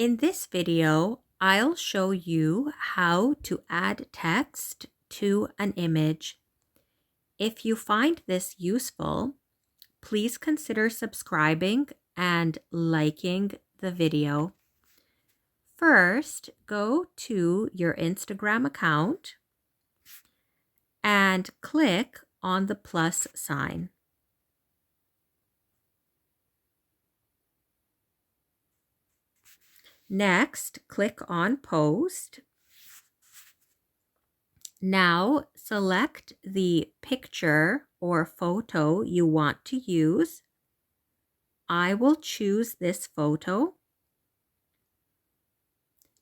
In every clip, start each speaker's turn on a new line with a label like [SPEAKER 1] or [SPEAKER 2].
[SPEAKER 1] In this video, I'll show you how to add text to an image. If you find this useful, please consider subscribing and liking the video. First, go to your Instagram account and click on the plus sign. Next, click on Post. Now, select the picture or photo you want to use. I will choose this photo.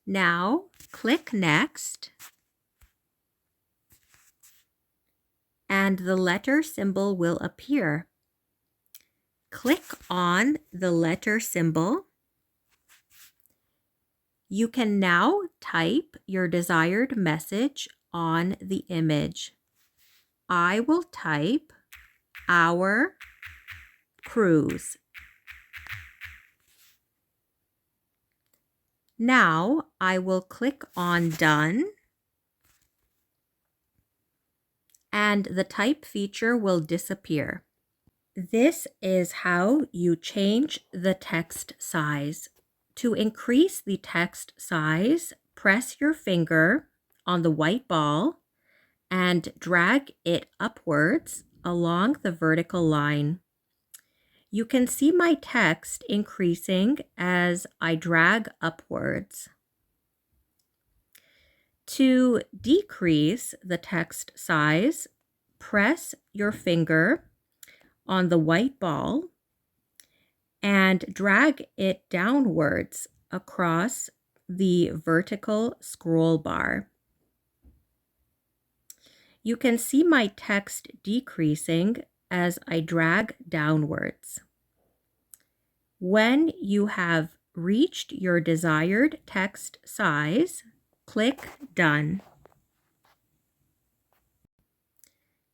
[SPEAKER 1] Now, click Next, and the letter symbol will appear. Click on the letter symbol. You can now type your desired message on the image. I will type "Our cruise." Now I will click on Done, and the type feature will disappear. This is how you change the text size. To increase the text size, press your finger on the white ball and drag it upwards along the vertical line. You can see my text increasing as I drag upwards. To decrease the text size, press your finger on the white ball and drag it downwards across the vertical scroll bar. You can see my text decreasing as I drag downwards. When you have reached your desired text size, click Done.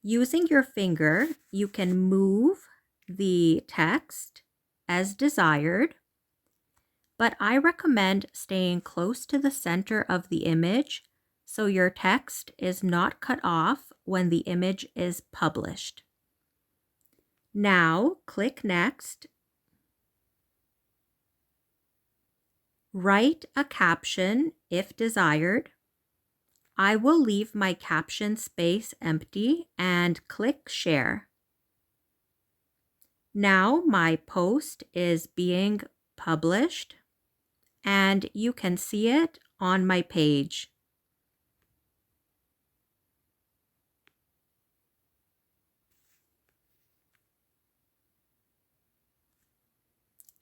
[SPEAKER 1] Using your finger, you can move the text as desired, but I recommend staying close to the center of the image so your text is not cut off when the image is published. Now, click Next. Write a caption if desired. I will leave my caption space empty and click Share. Now my post is being published, and you can see it on my page.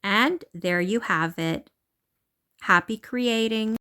[SPEAKER 1] And there you have it. Happy creating!